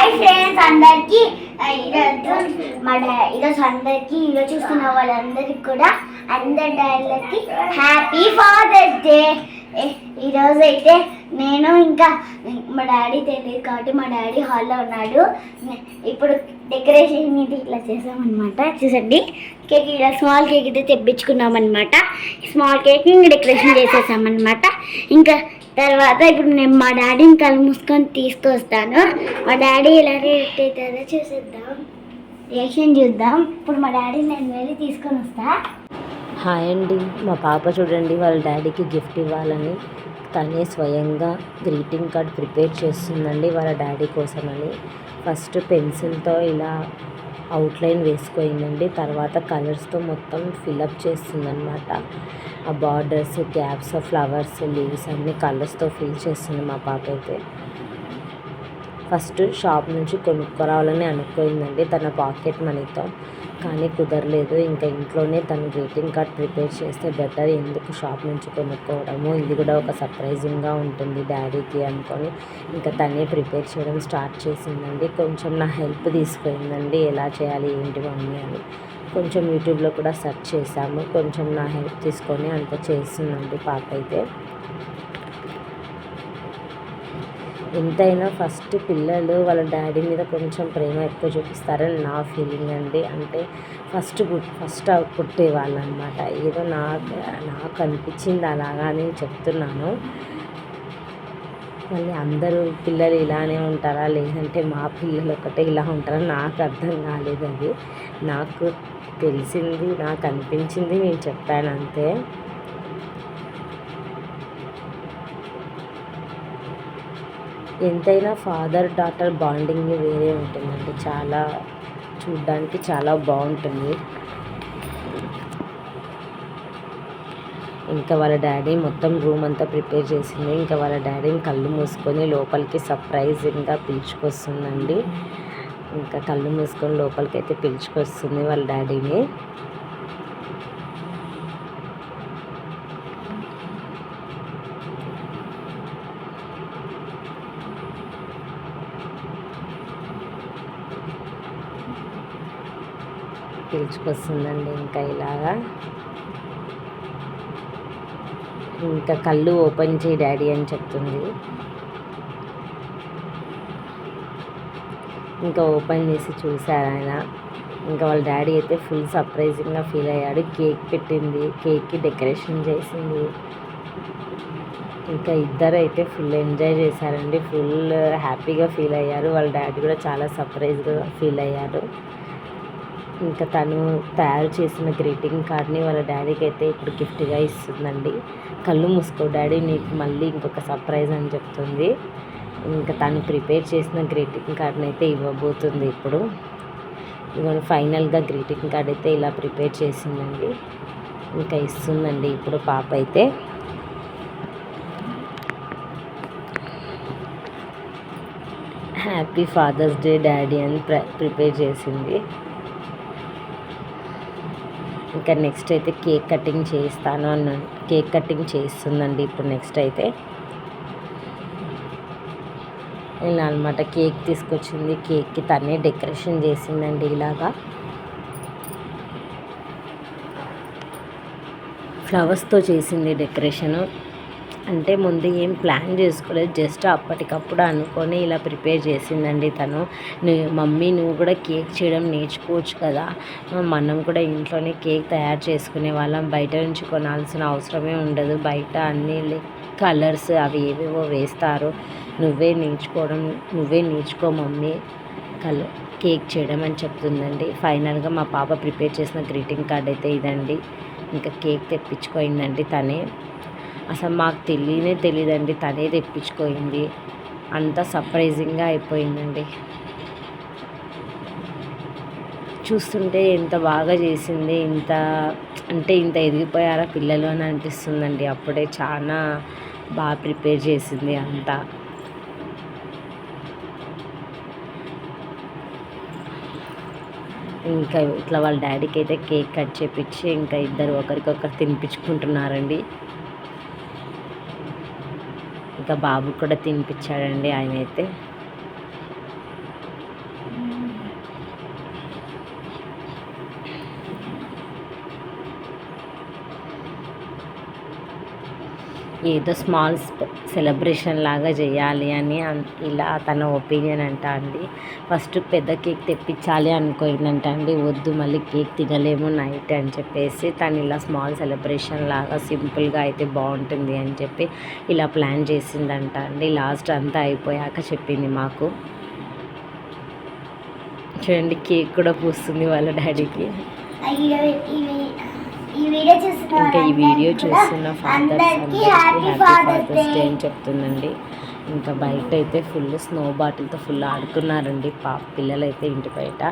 Hi friends అందరికి ఈరోజు అందరికి ఈరోజు చూస్తున్న వాళ్ళందరికి కూడా అందరి డాడీలకి హ్యాపీ ఫాదర్స్ డే. ఈరోజు అయితే నేను ఇంకా మా డాడీ తెలియదు కాబట్టి మా డాడీ హాల్లో ఉన్నాడు. ఇప్పుడు డెకరేషన్ ఇది ఇట్లా చేసామన్నమాట. చూసండి, కేక్ ఇలా స్మాల్ కేక్ అయితే తెప్పించుకున్నాం అనమాట. స్మాల్ కేక్ డెకరేషన్ చేసేసామన్నమాట. ఇంకా తర్వాత ఇప్పుడు నేను మా డాడీని కళ్ళు మూసుకొని తీసుకొస్తాను. మా డాడీ ఎలా రియాక్ట్ అవుతుందో చూసేద్దాం, రియాక్షన్ చూద్దాం. ఇప్పుడు మా డాడీని నేను వెళ్ళి తీసుకొని వస్తా. హాయ్ అండి, మా పాప చూడండి వాళ్ళ డాడీకి గిఫ్ట్ ఇవ్వాలని తనే స్వయంగా గ్రీటింగ్ కార్డ్ ప్రిపేర్ చేస్తుందండి వాళ్ళ డాడీ కోసమని. ఫస్ట్ పెన్సిల్తో ఇలా అవుట్లైన్ వేసుకోయిందండి, తర్వాత కలర్స్తో మొత్తం ఫిలప్ చేస్తుందన్నమాట. ఆ బార్డర్స్, గ్యాప్స్, ఫ్లవర్స్, లీవ్స్ అన్ని కలర్స్తో ఫిల్ చేస్తుంది మా పాప అయితే. ఫస్ట్ షాప్ నుంచి కొనుక్కోరావాలని అనుకోయిందండి తన పాకెట్ మనీతో, కానీ కుదరలేదు. ఇంకా ఇంట్లోనే తను గ్రీటింగ్ కార్డ్ ప్రిపేర్ చేస్తే బెటర్, ఎందుకు షాప్ నుంచి కొనుక్కోవడము, ఇది కూడా ఒక సర్ప్రైజింగ్గా ఉంటుంది డాడీకి అనుకొని ఇంకా తనే ప్రిపేర్ చేయడం స్టార్ట్ చేసిందండి. కొంచెం నా హెల్ప్ తీసుకుందండి, ఎలా చేయాలి ఏంటి మమ్మీ అని. కొంచెం యూట్యూబ్లో కూడా సెర్చ్ చేశాము, కొంచెం నా హెల్ప్ తీసుకొని అంత చేస్తుందండి పాప అయితే. ఎంతైనా ఫస్ట్ పిల్లలు వాళ్ళ డాడీ మీద కొంచెం ప్రేమ ఎక్కువ చూపిస్తారని నా ఫీలింగ్ అండి. అంటే ఫస్ట్ పుట్టే వాళ్ళు అనమాట. ఏదో నాకు అనిపించింది అలాగా అని చెప్తున్నాను. మళ్ళీ అందరూ పిల్లలు ఇలానే ఉంటారా, లేదంటే మా పిల్లలు ఒకటే ఇలా ఉంటారా నాకు అర్థం కాలేదు. అది నాకు తెలిసింది, నాకు అనిపించింది నేను చెప్పాను అంతే. ఎంతైనా ఫాదర్ డాటర్ బాండింగ్ వేరే ఉంటుందండి, చాలా చూడ్డానికి చాలా బాగుంటుంది. ఇంకా వాళ్ళ డాడీ మొత్తం రూమ్ అంతా ప్రిపేర్ చేసింది. ఇంకా వాళ్ళ డాడీని కళ్ళు మూసుకొని లోపలికి సర్ప్రైజింగ్గా పిలుచుకొస్తుందండి. ఇంకా కళ్ళు మూసుకొని లోపలికి అయితే పిలుచుకొస్తుంది వాళ్ళ డాడీని. పిలుచుకొస్తుందండి ఇంకా ఇలాగా. ఇంకా కళ్ళు ఓపెన్ చేయి డాడీ అని చెప్తుంది. ఇంకా ఓపెన్ చేసి చూశారు ఆయన. ఇంకా వాళ్ళ డాడీ అయితే ఫుల్ సర్ప్రైజింగ్గా ఫీల్ అయ్యాడు. కేక్ పెట్టింది, కేక్కి డెకరేషన్ చేసింది. ఇంకా ఇద్దరు అయితే ఫుల్ ఎంజాయ్ చేశారండి, ఫుల్ హ్యాపీగా ఫీల్ అయ్యారు. వాళ్ళ డాడీ కూడా చాలా సర్ప్రైజ్గా ఫీల్ అయ్యారు. ఇంకా తను తయారు చేసిన గ్రీటింగ్ కార్డ్ని వాళ్ళ డాడీకి అయితే ఇప్పుడు గిఫ్ట్గా ఇస్తుందండి. కళ్ళు మూసుకో డాడీ, నీకు మళ్ళీ ఇంకొక సర్ప్రైజ్ అని చెప్తుంది. ఇంకా తను ప్రిపేర్ చేసిన గ్రీటింగ్ కార్డ్ని అయితే ఇవ్వబోతుంది ఇప్పుడు. ఇవన్నీ ఫైనల్గా గ్రీటింగ్ కార్డ్ అయితే ఇలా ప్రిపేర్ చేసిందండి, ఇంకా ఇస్తుందండి ఇప్పుడు పాప అయితే. హ్యాపీ ఫాదర్స్ డే డాడీ అని ప్రిపేర్ చేసింది. ఇంకా నెక్స్ట్ అయితే కేక్ కటింగ్ చేస్తాను అన్నాను, కేక్ కటింగ్ చేస్తుందండి ఇప్పుడు. నెక్స్ట్ అయితే ఇలా అనమాట, కేక్ తీసుకొచ్చింది, కేక్కి తనే డెకరేషన్ చేసిందండి. ఇలాగా ఫ్లవర్స్తో చేసింది డెకరేషను. అంటే ముందు ఏం ప్లాన్ చేసుకోలేదు, జస్ట్ అప్పటికప్పుడు అనుకొని ఇలా ప్రిపేర్ చేసిందండి తను. మమ్మీ నువ్వు కూడా కేక్ చేయడం నేర్చుకోవచ్చు కదా, మనం కూడా ఇంట్లోనే కేక్ తయారు చేసుకునే వాళ్ళం, బయట నుంచి కొనాల్సిన అవసరమే ఉండదు, బయట అన్ని కలర్స్ అవి ఏవేవో వేస్తారు, నువ్వే నేర్చుకో మమ్మీ కేక్ చేయడం అని చెప్తుందండి. ఫైనల్గా మా పాప ప్రిపేర్ చేసిన గ్రీటింగ్ కార్డ్ అయితే ఇదండి. ఇంకా కేక్ తెప్పించుకోయిందండి తనే. అసలు మాకు తెలియదండి, తనే తెప్పించుకోయింది. అంత సర్ప్రైజింగ్గా అయిపోయిందండి. చూస్తుంటే ఎంత బాగా చేసింది, ఇంత ఎదిగిపోయారా పిల్లలు అని అనిపిస్తుందండి. అప్పుడే చాలా బాగా ప్రిపేర్ చేసింది అంతా. ఇంకా ఇట్లా వాళ్ళ డాడీకి అయితే కేక్ కట్ చేపించి ఇంకా ఇద్దరు ఒకరికొకరు తినిపించుకుంటున్నారండి. ఇంకా బాబు కూడా తినిపించాడండి ఆయన అయితే. ఏదో స్మాల్ సెలబ్రేషన్ లాగా చేయాలి అని ఇలా తన ఒపీనియన్ అంట అండి. ఫస్ట్ పెద్ద కేక్ తెప్పించాలి అనుకోయిందంట అండి. వద్దు మళ్ళీ కేక్ తినలేము నైట్ అని చెప్పేసి తను ఇలా స్మాల్ సెలబ్రేషన్ లాగా సింపుల్గా అయితే బాగుంటుంది అని చెప్పి ఇలా ప్లాన్ చేసిందంట అండి. లాస్ట్ అంతా అయిపోయాక చెప్పింది మాకు. చూడండి కేక్ కూడా పూస్తుంది వాళ్ళ డాడీకి. ఇంకా ఈ వీడియో చూస్తున్న ఫాదర్స్ అందరికీ హ్యాపీ ఫాదర్స్ డే అని చెప్తుందండి. ఇంకా బయట అయితే ఫుల్ స్నో బాటిల్తో ఫుల్ ఆడుకున్నారండి పిల్లలు అయితే ఇంటి బయట.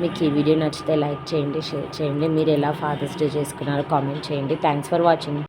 మీకు ఈ వీడియో నచ్చితే లైక్ చేయండి, షేర్ చేయండి. మీరు ఎలా ఫాదర్స్ డే చేసుకున్నారో కామెంట్ చేయండి. Thanks for watching.